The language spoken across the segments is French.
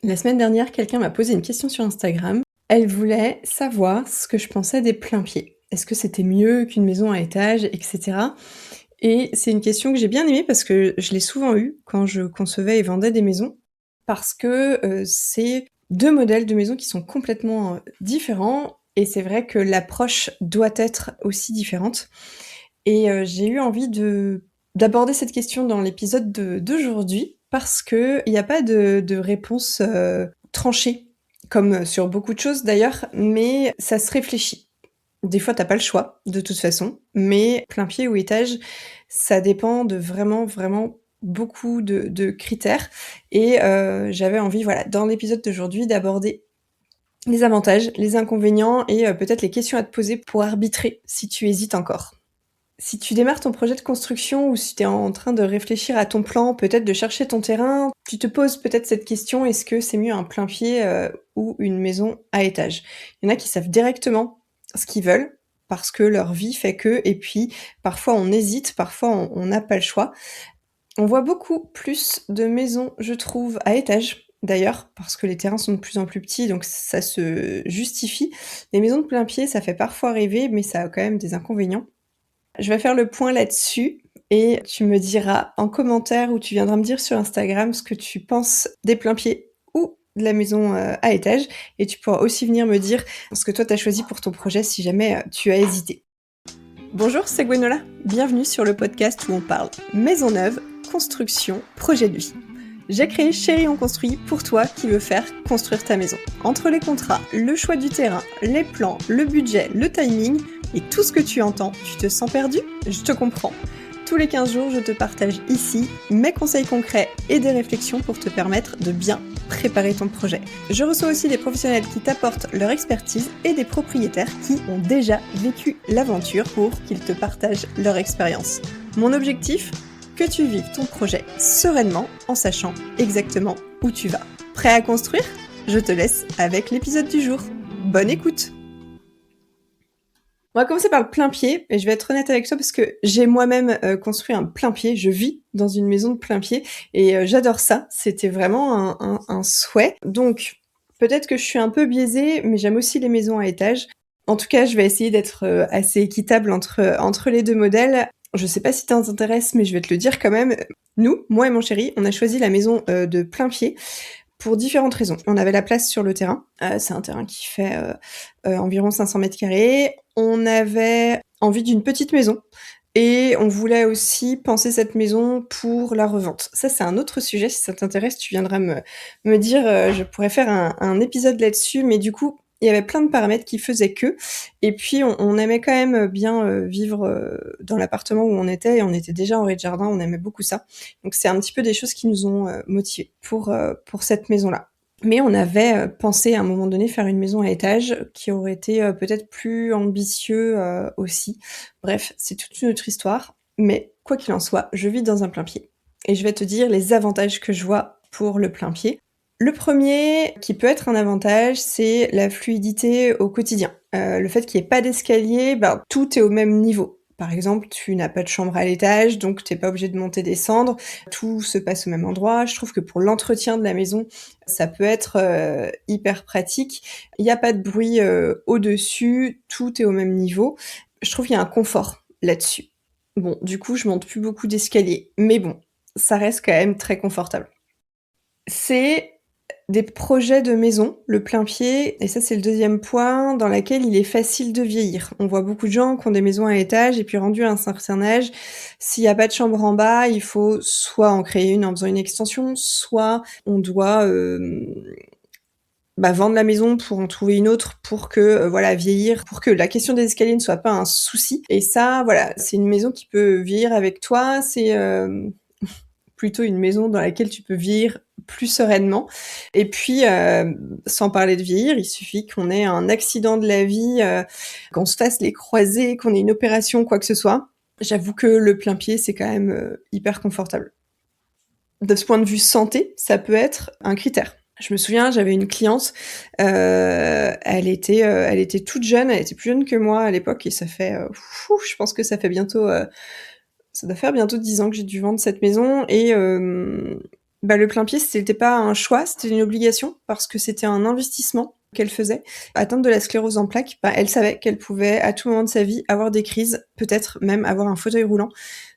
La semaine dernière, quelqu'un m'a posé une question sur Instagram. Elle voulait savoir ce que je pensais des plain-pieds. Est-ce que c'était mieux qu'une maison à étage, etc. Et c'est une question que j'ai bien aimée parce que je l'ai souvent eue quand je concevais et vendais des maisons. Parce que c'est deux modèles de maisons qui sont complètement différents. Et c'est vrai que l'approche doit être aussi différente. Et j'ai eu envie d'aborder cette question dans l'épisode d'aujourd'hui parce qu'il n'y a pas de réponse tranchée, comme sur beaucoup de choses d'ailleurs, mais ça se réfléchit. Des fois, t'as pas le choix, de toute façon, mais plein pied ou étage, ça dépend de vraiment, vraiment beaucoup de critères. Et j'avais envie, voilà, dans l'épisode d'aujourd'hui, d'aborder les avantages, les inconvénients et peut-être les questions à te poser pour arbitrer si tu hésites encore. Si tu démarres ton projet de construction ou si tu es en train de réfléchir à ton plan, peut-être de chercher ton terrain, tu te poses peut-être cette question, est-ce que c'est mieux un plein pied ou une maison à étage? Il y en a qui savent directement ce qu'ils veulent parce que leur vie fait que, et puis parfois on hésite, parfois on n'a pas le choix. On voit beaucoup plus de maisons, je trouve, à étage d'ailleurs, parce que les terrains sont de plus en plus petits, donc ça se justifie. Les maisons de plein pied, ça fait parfois rêver, mais ça a quand même des inconvénients. Je vais faire le point là-dessus et tu me diras en commentaire ou tu viendras me dire sur Instagram ce que tu penses des plain-pieds ou de la maison à étage et tu pourras aussi venir me dire ce que toi t'as choisi pour ton projet si jamais tu as hésité. Bonjour, c'est Gwenola. Bienvenue sur le podcast où on parle maison neuve, construction, projet de vie. J'ai créé Chérie on construit pour toi qui veux faire construire ta maison. Entre les contrats, le choix du terrain, les plans, le budget, le timing et tout ce que tu entends, tu te sens perdu? Je te comprends. Tous les 15 jours, je te partage ici mes conseils concrets et des réflexions pour te permettre de bien préparer ton projet. Je reçois aussi des professionnels qui t'apportent leur expertise et des propriétaires qui ont déjà vécu l'aventure pour qu'ils te partagent leur expérience. Mon objectif ? Que tu vives ton projet sereinement en sachant exactement où tu vas. Prêt à construire ? Je te laisse avec l'épisode du jour. Bonne écoute! On va commencer par le plein pied, et je vais être honnête avec toi parce que j'ai moi-même construit un plein pied. Je vis dans une maison de plein pied et j'adore ça. C'était vraiment un souhait. Donc, peut-être que je suis un peu biaisée, mais j'aime aussi les maisons à étage. En tout cas, je vais essayer d'être assez équitable entre les deux modèles. Je sais pas si ça t'intéresse, mais je vais te le dire quand même. Nous, moi et mon chéri, on a choisi la maison de plein pied pour différentes raisons. On avait la place sur le terrain. C'est un terrain qui fait environ 500 mètres carrés. On avait envie d'une petite maison. Et on voulait aussi penser cette maison pour la revente. Ça, c'est un autre sujet. Si ça t'intéresse, tu viendras me dire. Je pourrais faire un épisode là-dessus. Mais du coup, il y avait plein de paramètres qui faisaient que. Et puis, on aimait quand même bien vivre dans l'appartement où on était. Et on était déjà en rez-de-jardin. On aimait beaucoup ça. Donc, c'est un petit peu des choses qui nous ont motivés pour cette maison-là. Mais on avait pensé à un moment donné faire une maison à étage qui aurait été peut-être plus ambitieux aussi. Bref, c'est toute une autre histoire. Mais quoi qu'il en soit, je vis dans un plein pied. Et je vais te dire les avantages que je vois pour le plein pied. Le premier, qui peut être un avantage, c'est la fluidité au quotidien. Le fait qu'il n'y ait pas d'escalier, tout est au même niveau. Par exemple, tu n'as pas de chambre à l'étage, donc t'es pas obligé de monter, descendre. Tout se passe au même endroit. Je trouve que pour l'entretien de la maison, ça peut être hyper pratique. Il n'y a pas de bruit au-dessus, tout est au même niveau. Je trouve qu'il y a un confort là-dessus. Bon, du coup, je monte plus beaucoup d'escaliers, mais bon, ça reste quand même très confortable. C'est des projets de maison, le plein pied, et ça c'est le deuxième point, dans laquelle il est facile de vieillir. On voit beaucoup de gens qui ont des maisons à étage, et puis rendus à un certain âge, s'il n'y a pas de chambre en bas, il faut soit en créer une en faisant une extension, soit on doit vendre la maison pour en trouver une autre pour que vieillir, pour que la question des escaliers ne soit pas un souci. Et ça, voilà, c'est une maison qui peut vieillir avec toi, c'est plutôt une maison dans laquelle tu peux vieillir plus sereinement. Et puis, sans parler de vieillir, il suffit qu'on ait un accident de la vie, qu'on se fasse les croisés, qu'on ait une opération, quoi que ce soit. J'avoue que le plein pied, c'est quand même hyper confortable. De ce point de vue santé, ça peut être un critère. Je me souviens, j'avais une cliente, elle était toute jeune, elle était plus jeune que moi à l'époque et ça fait, je pense que ça doit faire bientôt 10 ans que j'ai dû vendre cette maison et Bah, le plain-pied, c'était pas un choix, c'était une obligation parce que c'était un investissement qu'elle faisait. Atteinte de la sclérose en plaques, bah, elle savait qu'elle pouvait à tout moment de sa vie avoir des crises, peut-être même avoir un fauteuil roulant.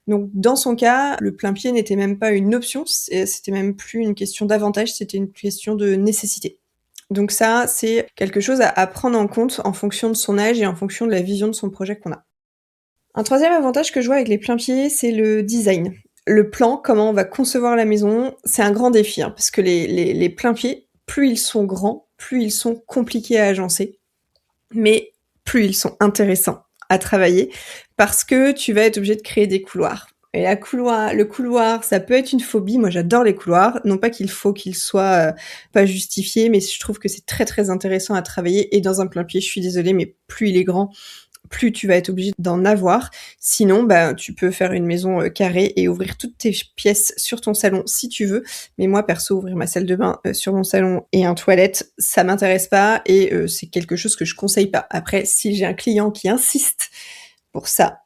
Donc dans son cas, le plain-pied n'était même pas une option, c'était même plus une question d'avantage, c'était une question de nécessité. Donc ça, c'est quelque chose à prendre en compte en fonction de son âge et en fonction de la vision de son projet qu'on a. Un troisième avantage que je vois avec les plain-pieds, c'est le design. Le plan, comment on va concevoir la maison, c'est un grand défi, hein, parce que les plain-pieds, plus ils sont grands, plus ils sont compliqués à agencer, mais plus ils sont intéressants à travailler, parce que tu vas être obligé de créer des couloirs. Et le couloir, ça peut être une phobie. Moi, j'adore les couloirs. Non pas qu'il faut qu'ils soient pas justifiés, mais je trouve que c'est très très intéressant à travailler. Et dans un plain-pied, je suis désolée, mais plus il est grand, plus tu vas être obligé d'en avoir. Sinon, bah, tu peux faire une maison carrée et ouvrir toutes tes pièces sur ton salon si tu veux. Mais moi, perso, ouvrir ma salle de bain sur mon salon et un toilette, ça m'intéresse pas et c'est quelque chose que je conseille pas. Après, si j'ai un client qui insiste pour ça,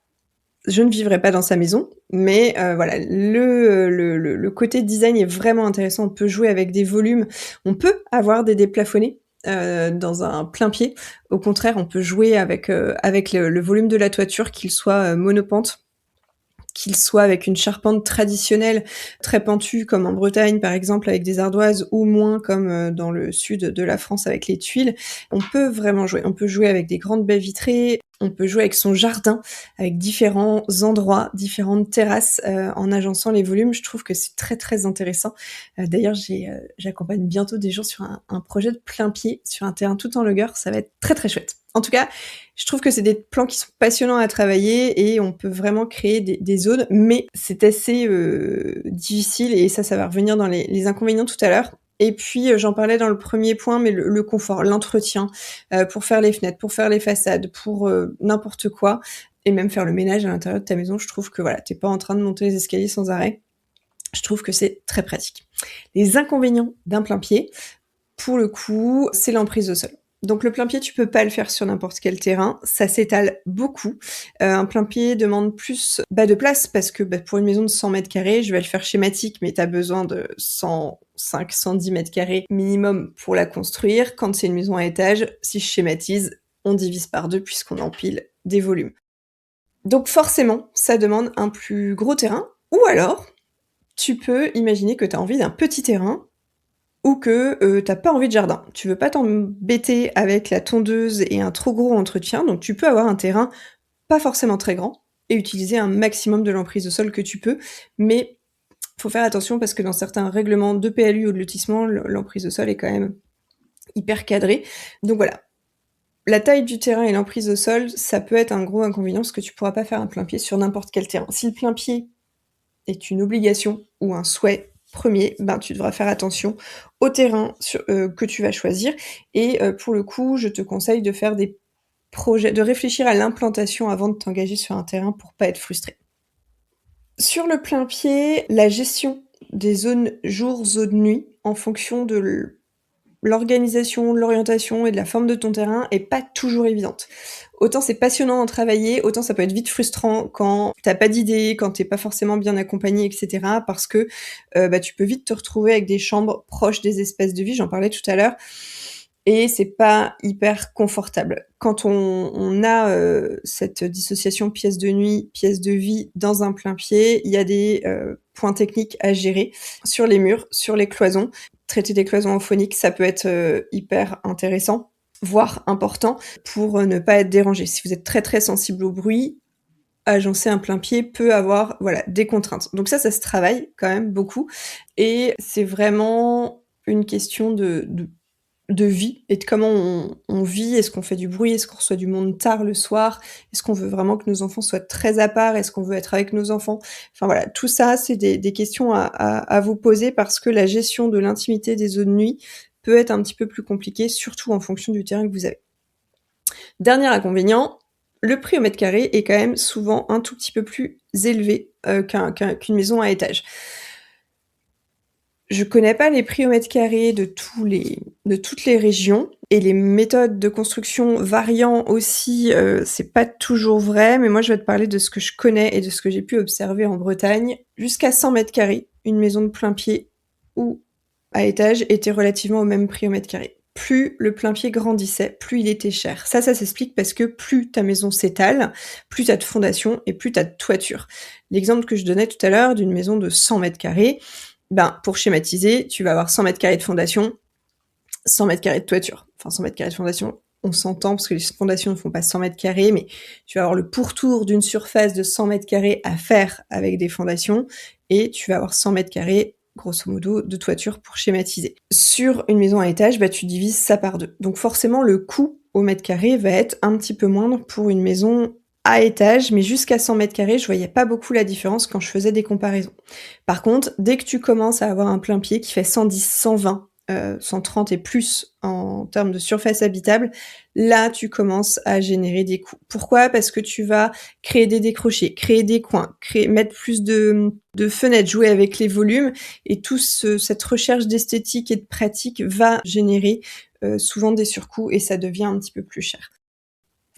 je ne vivrai pas dans sa maison. Mais voilà, le côté design est vraiment intéressant. On peut jouer avec des volumes. On peut avoir des déplafonnés dans un plein pied. Au contraire, on peut jouer avec le volume de la toiture, qu'il soit monopente, qu'il soit avec une charpente traditionnelle très pentue comme en Bretagne par exemple avec des ardoises ou moins comme dans le sud de la France avec les tuiles. On peut vraiment jouer. On peut jouer avec des grandes baies vitrées, on peut jouer avec son jardin, avec différents endroits, différentes terrasses en agençant les volumes. Je trouve que c'est très très intéressant. D'ailleurs, j'accompagne bientôt des gens sur un projet de plein pied sur un terrain tout en longueur. Ça va être très très chouette. En tout cas, je trouve que c'est des plans qui sont passionnants à travailler et on peut vraiment créer des zones, mais c'est assez difficile et ça va revenir dans les inconvénients tout à l'heure. Et puis, j'en parlais dans le premier point, mais le confort, l'entretien, pour faire les fenêtres, pour faire les façades, pour n'importe quoi, et même faire le ménage à l'intérieur de ta maison, je trouve que voilà, t'es pas en train de monter les escaliers sans arrêt. Je trouve que c'est très pratique. Les inconvénients d'un plein pied, pour le coup, c'est l'emprise au sol. Donc le plein pied, tu peux pas le faire sur n'importe quel terrain, ça s'étale beaucoup. Un plein pied demande plus de place parce que pour une maison de 100 mètres carrés, je vais le faire schématique, mais tu as besoin de 105, 110 mètres carrés minimum pour la construire. Quand c'est une maison à étage, si je schématise, on divise par deux puisqu'on empile des volumes. Donc forcément, ça demande un plus gros terrain, ou alors tu peux imaginer que tu as envie d'un petit terrain ou que t'as pas envie de jardin. Tu veux pas t'embêter avec la tondeuse et un trop gros entretien, donc tu peux avoir un terrain pas forcément très grand et utiliser un maximum de l'emprise au sol que tu peux, mais faut faire attention parce que dans certains règlements de PLU ou de lotissement, l'emprise au sol est quand même hyper cadrée. Donc voilà. La taille du terrain et l'emprise au sol, ça peut être un gros inconvénient parce que tu pourras pas faire un plein pied sur n'importe quel terrain. Si le plein pied est une obligation ou un souhait premier, tu devras faire attention au terrain que tu vas choisir. Et pour le coup, je te conseille de faire des projets, de réfléchir à l'implantation avant de t'engager sur un terrain pour pas être frustré. Sur le plein pied, la gestion des zones jour, zone nuit, en fonction de l'organisation, l'orientation et de la forme de ton terrain est pas toujours évidente. Autant c'est passionnant d'en travailler, autant ça peut être vite frustrant quand t'as pas d'idée, quand t'es pas forcément bien accompagné, etc. Parce que tu peux vite te retrouver avec des chambres proches des espaces de vie, j'en parlais tout à l'heure, et c'est pas hyper confortable. Quand on a cette dissociation pièce de nuit, pièce de vie dans un plein pied, il y a des points techniques à gérer sur les murs, sur les cloisons. Traiter des cloisons en phonique, ça peut être hyper intéressant, voire important, pour ne pas être dérangé. Si vous êtes très très sensible au bruit, agencer un plein pied peut avoir des contraintes. Donc ça se travaille quand même beaucoup. Et c'est vraiment une question de vie et de comment on vit. Est-ce qu'on fait du bruit? Est-ce qu'on reçoit du monde tard le soir? Est-ce qu'on veut vraiment que nos enfants soient très à part? Est-ce qu'on veut être avec nos enfants? Enfin voilà, tout ça, c'est des questions à vous poser parce que la gestion de l'intimité des zones nuit peut être un petit peu plus compliquée, surtout en fonction du terrain que vous avez. Dernier inconvénient, le prix au mètre carré est quand même souvent un tout petit peu plus élevé qu'une maison à étage. Je connais pas les prix au mètre carré de toutes les régions et les méthodes de construction variant aussi, c'est pas toujours vrai, mais moi je vais te parler de ce que je connais et de ce que j'ai pu observer en Bretagne. Jusqu'à 100 mètres carrés, une maison de plein pied ou à étage étaient relativement au même prix au mètre carré. Plus le plain-pied grandissait, plus il était cher. Ça s'explique parce que plus ta maison s'étale, plus t'as de fondation et plus t'as de toiture. L'exemple que je donnais tout à l'heure d'une maison de 100 mètres carrés, ben, pour schématiser, tu vas avoir 100 mètres carrés de fondation, 100 mètres carrés de toiture. Enfin, 100 mètres carrés de fondation, on s'entend parce que les fondations ne font pas 100 mètres carrés, mais tu vas avoir le pourtour d'une surface de 100 mètres carrés à faire avec des fondations et tu vas avoir 100 mètres carrés grosso modo, de toiture pour schématiser. Sur une maison à étage, bah, tu divises ça par 2. Donc forcément, le coût au mètre carré va être un petit peu moindre pour une maison à étage, mais jusqu'à 100 mètres carrés, je voyais pas beaucoup la différence quand je faisais des comparaisons. Par contre, dès que tu commences à avoir un plein pied qui fait 110, 120, 130 et plus en termes de surface habitable, là tu commences à générer des coûts. Pourquoi ? Parce que tu vas créer des décrochés, créer des coins, mettre plus de fenêtres, jouer avec les volumes, et cette recherche d'esthétique et de pratique va générer souvent des surcoûts et ça devient un petit peu plus cher.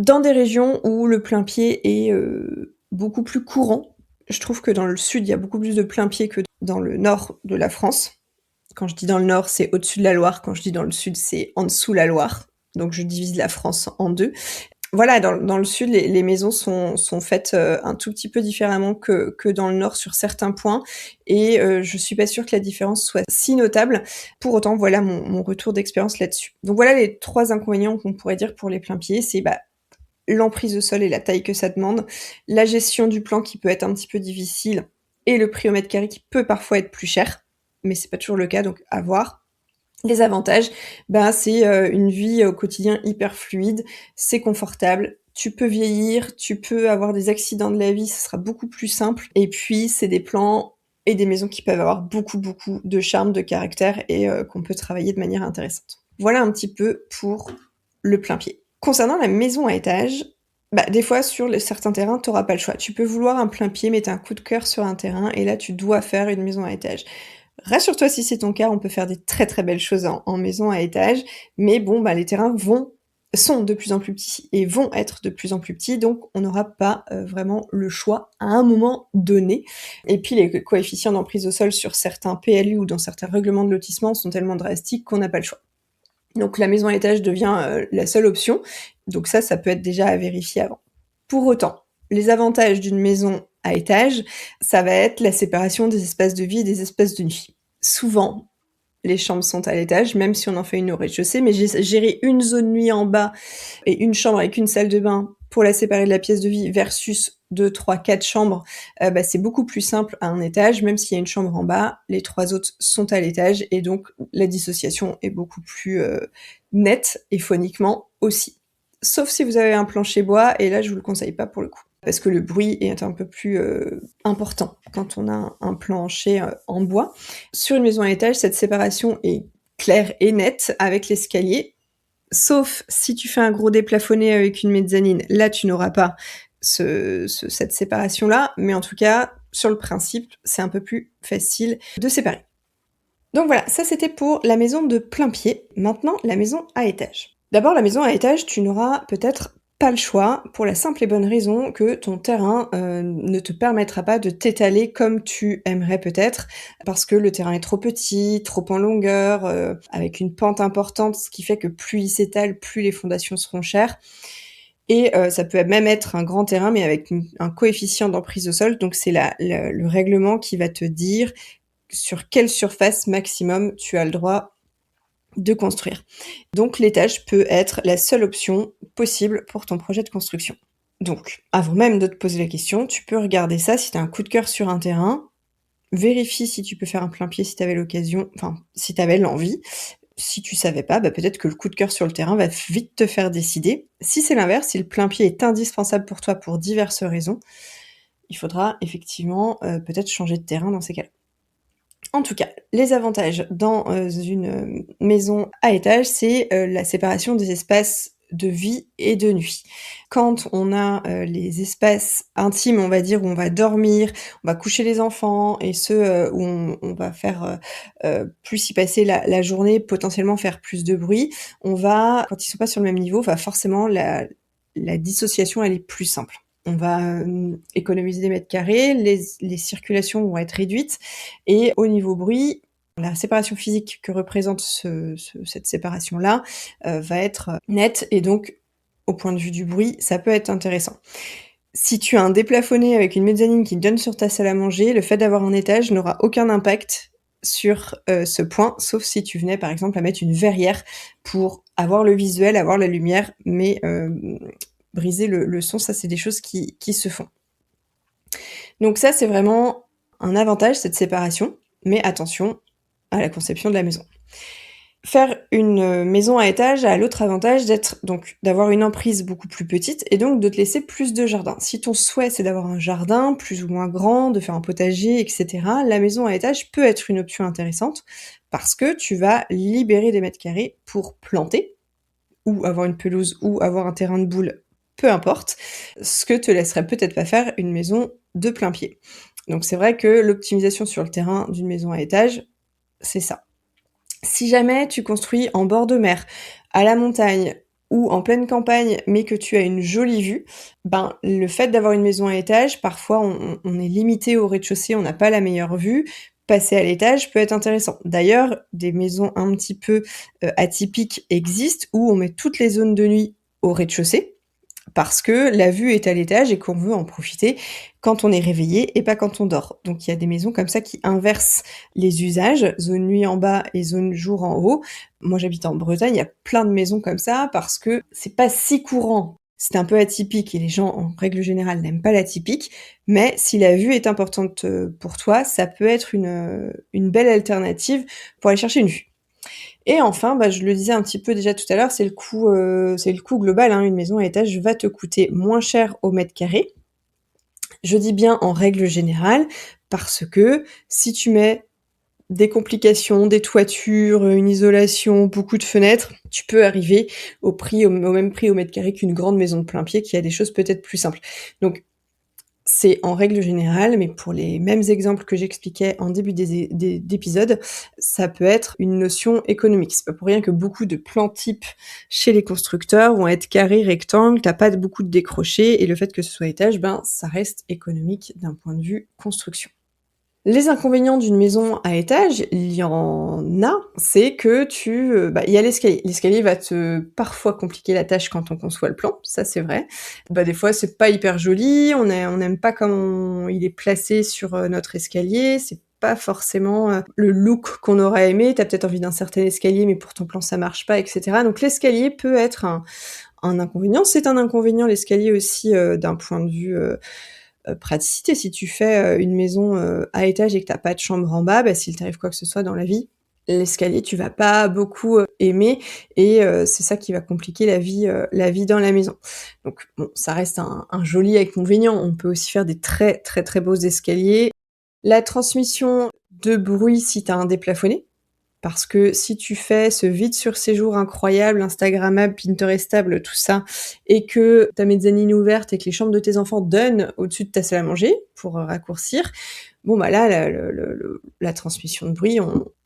Dans des régions où le plein pied est beaucoup plus courant, je trouve que dans le sud, il y a beaucoup plus de plein pied que dans le nord de la France. Quand je dis dans le nord, c'est au-dessus de la Loire. Quand je dis dans le sud, c'est en dessous la Loire. Donc je divise la France en 2. Voilà, dans le sud, les maisons sont faites un tout petit peu différemment que dans le nord sur certains points. Et je suis pas sûre que la différence soit si notable. Pour autant, voilà mon retour d'expérience là-dessus. Donc voilà les 3 inconvénients qu'on pourrait dire pour les pleins pieds. C'est l'emprise au sol et la taille que ça demande, la gestion du plan qui peut être un petit peu difficile, et le prix au mètre carré qui peut parfois être plus cher. Mais c'est pas toujours le cas, donc à voir. Les avantages, c'est une vie au quotidien hyper fluide, c'est confortable, tu peux vieillir, tu peux avoir des accidents de la vie, ce sera beaucoup plus simple. Et puis, c'est des plans et des maisons qui peuvent avoir beaucoup, beaucoup de charme, de caractère et qu'on peut travailler de manière intéressante. Voilà un petit peu pour le plein pied. Concernant la maison à étage, des fois, sur certains terrains, t'auras pas le choix. Tu peux vouloir un plein pied, mais t'as un coup de cœur sur un terrain, et là, tu dois faire une maison à étage. Rassure-toi, si c'est ton cas, on peut faire des très très belles choses en maison à étage, mais les terrains sont de plus en plus petits et vont être de plus en plus petits, donc on n'aura pas vraiment le choix à un moment donné. Et puis les coefficients d'emprise au sol sur certains PLU ou dans certains règlements de lotissement sont tellement drastiques qu'on n'a pas le choix. Donc la maison à étage devient la seule option, donc ça peut être déjà à vérifier avant. Pour autant, les avantages d'une maison à étage, ça va être la séparation des espaces de vie et des espaces de nuit. Souvent, les chambres sont à l'étage, même si on en fait une au rez-de-chaussée, mais gérer une zone nuit en bas et une chambre avec une salle de bain pour la séparer de la pièce de vie versus 2, 3, 4 chambres, c'est beaucoup plus simple à un étage, même s'il y a une chambre en bas, les 3 autres sont à l'étage et donc la dissociation est beaucoup plus nette et phoniquement aussi. Sauf si vous avez un plancher bois, et là je vous le conseille pas pour le coup. Parce que le bruit est un peu plus important quand on a un plancher en bois. Sur une maison à étage, cette séparation est claire et nette avec l'escalier. Sauf si tu fais un gros déplafonné avec une mezzanine, là tu n'auras pas cette séparation-là. Mais en tout cas, sur le principe, c'est un peu plus facile de séparer. Donc voilà, ça c'était pour la maison de plein pied. Maintenant, la maison à étage. D'abord, la maison à étage, tu n'auras peut-être pas le choix, pour la simple et bonne raison que ton terrain ne te permettra pas de t'étaler comme tu aimerais peut-être, parce que le terrain est trop petit, trop en longueur, avec une pente importante, ce qui fait que plus il s'étale, plus les fondations seront chères. Et ça peut même être un grand terrain, mais avec un coefficient d'emprise au sol, donc c'est le règlement qui va te dire sur quelle surface maximum tu as le droit de construire. Donc l'étage peut être la seule option possible pour ton projet de construction. Donc, avant même de te poser la question, tu peux regarder ça si tu as un coup de cœur sur un terrain, vérifie si tu peux faire un plein pied si tu avais l'occasion, enfin si tu avais l'envie. Si tu savais pas, peut-être que le coup de cœur sur le terrain va vite te faire décider. Si c'est l'inverse, si le plein pied est indispensable pour toi pour diverses raisons, il faudra effectivement peut-être changer de terrain dans ces cas-là. En tout cas, les avantages dans une maison à étage, c'est la séparation des espaces de vie et de nuit. Quand on a les espaces intimes, on va dire, où on va dormir, on va coucher les enfants, et ceux où on va faire plus y passer la journée, potentiellement faire plus de bruit, quand ils sont pas sur le même niveau, forcément la dissociation, elle est plus simple. On va économiser des mètres carrés, les circulations vont être réduites, et au niveau bruit, La séparation physique que représente cette séparation-là, va être nette et donc au point de vue du bruit, ça peut être intéressant. Si tu as un déplafonné avec une mezzanine qui donne sur ta salle à manger, le fait d'avoir un étage n'aura aucun impact sur, ce point, sauf si tu venais par exemple à mettre une verrière pour avoir le visuel, avoir la lumière, mais briser le son, ça c'est des choses qui se font. Donc ça, c'est vraiment un avantage, cette séparation, mais attention à la conception de la maison. Faire une maison à étage a l'autre avantage d'avoir une emprise beaucoup plus petite et donc de te laisser plus de jardin. Si ton souhait c'est d'avoir un jardin plus ou moins grand, de faire un potager, etc., la maison à étage peut être une option intéressante parce que tu vas libérer des mètres carrés pour planter ou avoir une pelouse ou avoir un terrain de boules, peu importe, ce que te laisserait peut-être pas faire une maison de plein pied. Donc c'est vrai que l'optimisation sur le terrain d'une maison à étage, c'est ça. Si jamais tu construis en bord de mer, à la montagne ou en pleine campagne, mais que tu as une jolie vue, ben, le fait d'avoir une maison à étage, parfois on est limité au rez-de-chaussée, on n'a pas la meilleure vue. Passer à l'étage peut être intéressant. D'ailleurs, des maisons un petit peu atypiques existent où on met toutes les zones de nuit au rez-de-chaussée parce que la vue est à l'étage et qu'on veut en profiter quand on est réveillé et pas quand on dort. Donc il y a des maisons comme ça qui inversent les usages, zone nuit en bas et zone jour en haut. Moi j'habite en Bretagne, il y a plein de maisons comme ça parce que c'est pas si courant. C'est un peu atypique et les gens en règle générale n'aiment pas l'atypique, mais si la vue est importante pour toi, ça peut être une belle alternative pour aller chercher une vue. Et enfin, bah, je le disais un petit peu déjà tout à l'heure, c'est le coût global, hein. Une maison à étage va te coûter moins cher au mètre carré. Je dis bien en règle générale, parce que si tu mets des complications, des toitures, une isolation, beaucoup de fenêtres, tu peux arriver au même prix au mètre carré qu'une grande maison de plein pied qui a des choses peut-être plus simples. Donc c'est en règle générale, mais pour les mêmes exemples que j'expliquais en début d'épisode, ça peut être une notion économique. C'est pas pour rien que beaucoup de plans types chez les constructeurs vont être carrés, rectangles, t'as pas beaucoup de décrochés, et le fait que ce soit étage, ben, ça reste économique d'un point de vue construction. Les inconvénients d'une maison à étage, il y en a, c'est que il y a l'escalier. L'escalier va te parfois compliquer la tâche quand on conçoit le plan, ça c'est vrai. Des fois c'est pas hyper joli, on n'aime pas comment il est placé sur notre escalier, c'est pas forcément le look qu'on aurait aimé. T'as peut-être envie d'un certain escalier, mais pour ton plan ça marche pas, etc. Donc l'escalier peut être un inconvénient. C'est un inconvénient l'escalier aussi d'un point de vue praticité. Si tu fais une maison à étage et que t'as pas de chambre en bas, s'il t'arrive quoi que ce soit dans la vie, l'escalier tu vas pas beaucoup aimer et c'est ça qui va compliquer la vie dans la maison. Donc bon, ça reste un joli inconvénient. On peut aussi faire des très très très beaux escaliers. La transmission de bruit si t'as un déplafonné. Parce que si tu fais ce vide sur séjour incroyable, instagrammable, pinterestable, tout ça, et que ta mezzanine ouverte et que les chambres de tes enfants donnent au-dessus de ta salle à manger, pour raccourcir, bon bah là, la transmission de bruit,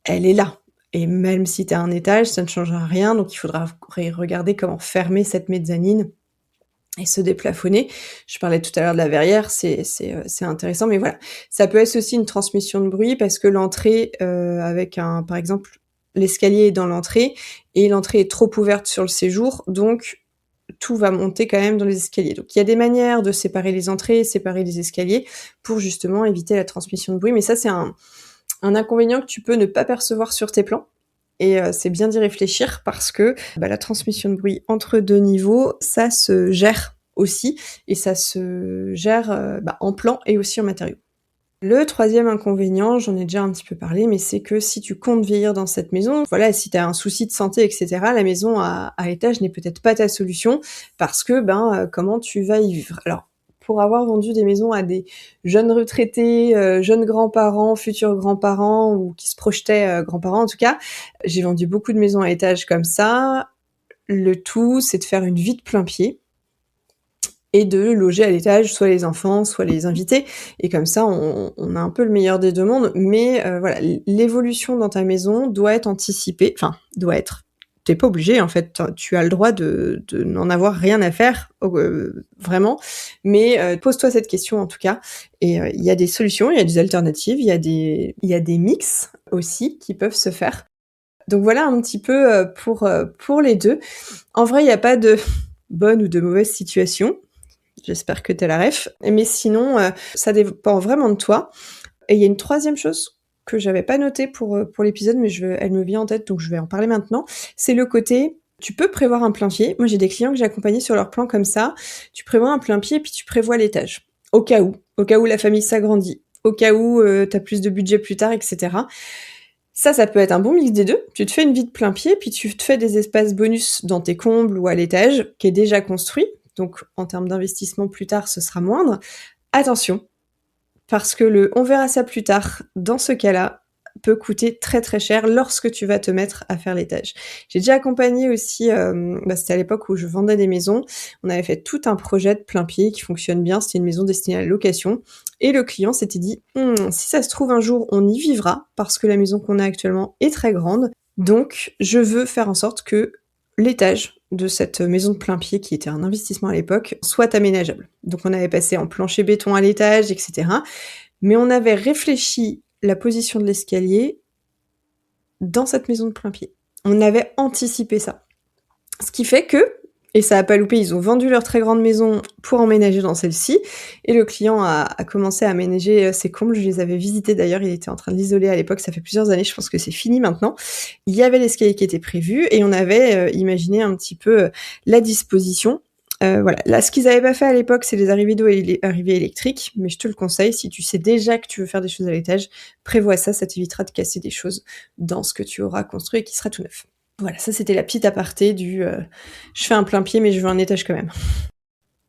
elle est là. Et même si t'as un étage, ça ne changera rien, donc il faudra regarder comment fermer cette mezzanine et se déplafonner. Je parlais tout à l'heure de la verrière, c'est intéressant, mais voilà. Ça peut être aussi une transmission de bruit parce que l'entrée, par exemple, l'escalier est dans l'entrée et l'entrée est trop ouverte sur le séjour, donc tout va monter quand même dans les escaliers. Donc il y a des manières de séparer les entrées, séparer les escaliers pour justement éviter la transmission de bruit, mais ça c'est un inconvénient que tu peux ne pas percevoir sur tes plans. Et c'est bien d'y réfléchir parce que la transmission de bruit entre deux niveaux, ça se gère aussi et ça se gère en plan et aussi en matériaux. Le troisième inconvénient, j'en ai déjà un petit peu parlé, mais c'est que si tu comptes vieillir dans cette maison, voilà, si tu as un souci de santé, etc., la maison à étage n'est peut-être pas ta solution parce que comment tu vas y vivre? Alors, pour avoir vendu des maisons à des jeunes retraités, jeunes grands-parents, futurs grands-parents ou qui se projetaient grands-parents en tout cas, j'ai vendu beaucoup de maisons à étage comme ça. Le tout, c'est de faire une vie de plein pied et de loger à l'étage soit les enfants, soit les invités. Et comme ça, on a un peu le meilleur des deux mondes. Mais voilà, l'évolution dans ta maison doit être anticipée, enfin, doit être. tu es pas obligé en fait, tu as le droit de n'en avoir rien à faire, vraiment. Mais pose-toi cette question en tout cas et il y a des solutions, il y a des alternatives, il y a des mix aussi qui peuvent se faire. Donc voilà un petit peu, pour les 2. En vrai, il y a pas de bonne ou de mauvaise situation. J'espère que tu as la ref. Mais sinon, ça dépend vraiment de toi. Et il y a une troisième chose que j'avais pas notée pour l'épisode, mais elle me vient en tête, donc je vais en parler maintenant. C'est le côté, tu peux prévoir un plein pied. Moi, j'ai des clients que j'ai accompagnés sur leur plan comme ça. Tu prévois un plein pied, puis tu prévois l'étage. Au cas où la famille s'agrandit, au cas où t'as plus de budget plus tard, etc. Ça peut être un bon mix des deux. Tu te fais une vie de plein pied, puis tu te fais des espaces bonus dans tes combles ou à l'étage, qui est déjà construit. Donc, en termes d'investissement plus tard, ce sera moindre. Attention, parce que on verra ça plus tard, dans ce cas-là, peut coûter très très cher lorsque tu vas te mettre à faire l'étage. J'ai déjà accompagné aussi, c'était à l'époque où je vendais des maisons, on avait fait tout un projet de plein pied qui fonctionne bien, c'était une maison destinée à la location, et le client s'était dit si ça se trouve un jour on y vivra, parce que la maison qu'on a actuellement est très grande, donc je veux faire en sorte que l'étage de cette maison de plein pied, qui était un investissement à l'époque, soit aménageable. Donc on avait passé en plancher béton à l'étage, etc. Mais on avait réfléchi la position de l'escalier dans cette maison de plein pied. On avait anticipé ça. Ce qui fait que, et ça a pas loupé, ils ont vendu leur très grande maison pour emménager dans celle-ci, et le client a commencé à aménager ses combles. Je les avais visités d'ailleurs, il était en train de l'isoler à l'époque, ça fait plusieurs années, je pense que c'est fini maintenant. Il y avait l'escalier qui était prévu, et on avait imaginé un petit peu la disposition. Voilà. Là, ce qu'ils avaient pas fait à l'époque, c'est les arrivées d'eau et les arrivées électriques, mais je te le conseille, si tu sais déjà que tu veux faire des choses à l'étage, prévois ça t'évitera de casser des choses dans ce que tu auras construit et qui sera tout neuf. Voilà, ça c'était la petite aparté du je fais un plein pied mais je veux un étage quand même.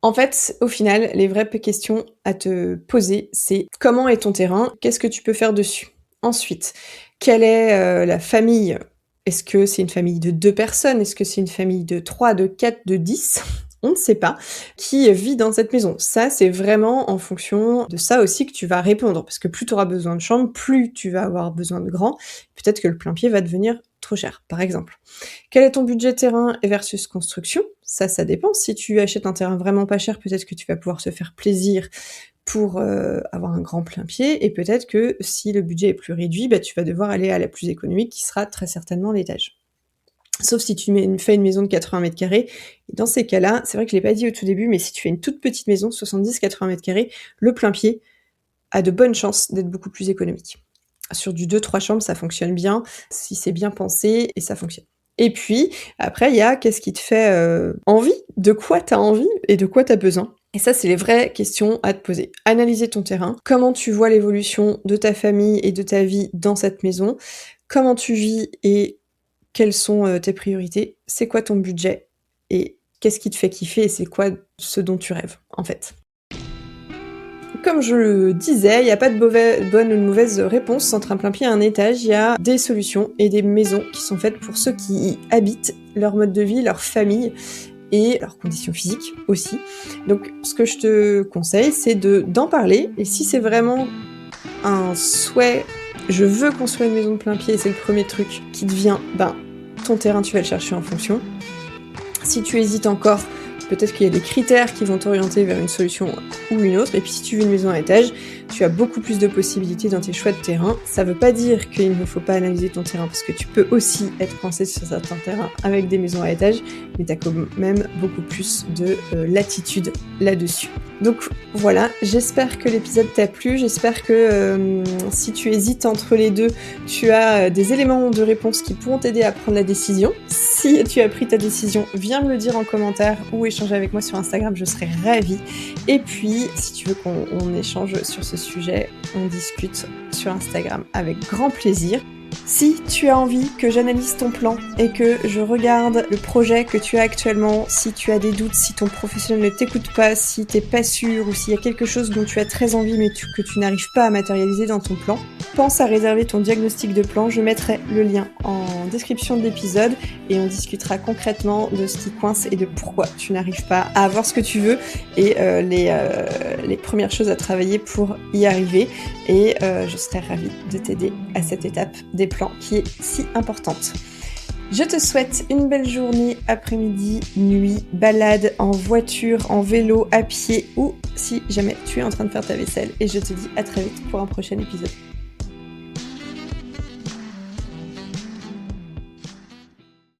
En fait, au final, les vraies questions à te poser, c'est comment est ton terrain? Qu'est-ce que tu peux faire dessus? Ensuite, quelle est la famille? Est-ce que c'est une famille de 2 personnes? Est-ce que c'est une famille de 3, de 4, de 10? On ne sait pas, qui vit dans cette maison. Ça, c'est vraiment en fonction de ça aussi que tu vas répondre, parce que plus tu auras besoin de chambres, plus tu vas avoir besoin de grands. Peut-être que le plein pied va devenir trop cher, par exemple. Quel est ton budget terrain versus construction? Ça dépend. Si tu achètes un terrain vraiment pas cher, peut-être que tu vas pouvoir te faire plaisir pour avoir un grand plein pied, et peut-être que si le budget est plus réduit, tu vas devoir aller à la plus économique, qui sera très certainement l'étage. Sauf si tu fais une maison de 80 m², et dans ces cas-là, c'est vrai que je l'ai pas dit au tout début, mais si tu fais une toute petite maison, 70-80 m², le plein pied a de bonnes chances d'être beaucoup plus économique. Sur du 2-3 chambres, ça fonctionne bien, si c'est bien pensé, et ça fonctionne. Et puis, après, il y a qu'est-ce qui te fait envie? De quoi t'as envie et de quoi t'as besoin? Et ça, c'est les vraies questions à te poser. Analyser ton terrain, comment tu vois l'évolution de ta famille et de ta vie dans cette maison, comment tu vis et quelles sont tes priorités, c'est quoi ton budget et qu'est-ce qui te fait kiffer et c'est quoi ce dont tu rêves, en fait. Comme je le disais, il n'y a pas de bonne ou de mauvaise réponse entre un plein pied et un étage. Il y a des solutions et des maisons qui sont faites pour ceux qui y habitent, leur mode de vie, leur famille et leurs conditions physiques aussi. Donc ce que je te conseille, c'est d'en parler, et si c'est vraiment un souhait, je veux construire une maison de plein pied, et c'est le premier truc qui te vient, ton terrain, tu vas le chercher en fonction. Si tu hésites encore, peut-être qu'il y a des critères qui vont t'orienter vers une solution ou une autre, et puis si tu veux une maison à étage, tu as beaucoup plus de possibilités dans tes choix de terrain. Ça veut pas dire qu'il ne faut pas analyser ton terrain, parce que tu peux aussi être coincé sur certains terrains avec des maisons à étage, mais tu as quand même beaucoup plus de latitude là-dessus. Donc voilà, j'espère que l'épisode t'a plu, j'espère que si tu hésites entre les deux, tu as des éléments de réponse qui pourront t'aider à prendre la décision. Si tu as pris ta décision, viens me le dire en commentaire ou échanger avec moi sur Instagram, je serai ravie. Et puis, si tu veux qu'on échange sur ce sujet, on discute sur Instagram avec grand plaisir. Si tu as envie que j'analyse ton plan et que je regarde le projet que tu as actuellement, si tu as des doutes, si ton professionnel ne t'écoute pas, si t'es pas sûr ou s'il y a quelque chose dont tu as très envie mais que tu n'arrives pas à matérialiser dans ton plan, pense à réserver ton diagnostic de plan. Je mettrai le lien en description de l'épisode et on discutera concrètement de ce qui coince et de pourquoi tu n'arrives pas à avoir ce que tu veux et les premières choses à travailler pour y arriver. Et je serai ravie de t'aider à cette étape des plans qui est si importante. Je te souhaite une belle journée, après-midi, nuit, balade en voiture, en vélo, à pied ou si jamais tu es en train de faire ta vaisselle. Et je te dis à très vite pour un prochain épisode.